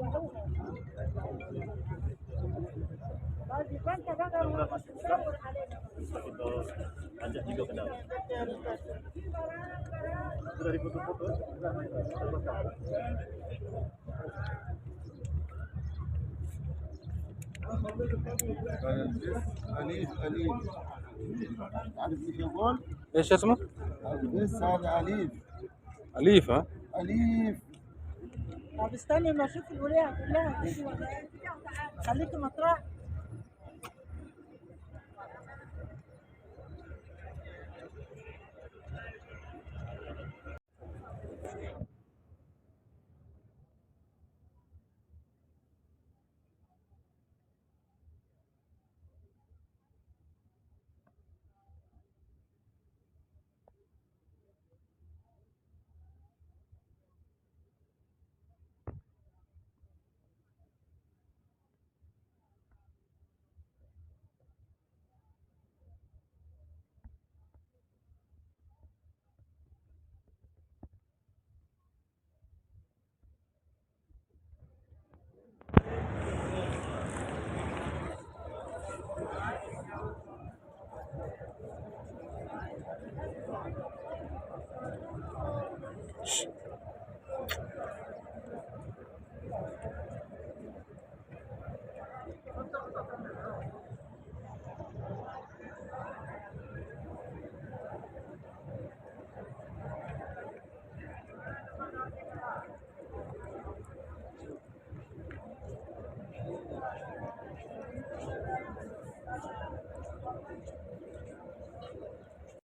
Kita ajak juga ke dalam. Sudah difoto-foto? أليف أليف. عارف ايش يقول؟ ايش اسمه؟ بس هذا أليف. أليف ها؟ أليف. طب استني ما اشوف الولايه كلها تيجي ولا ايه؟ خليكي مطرح.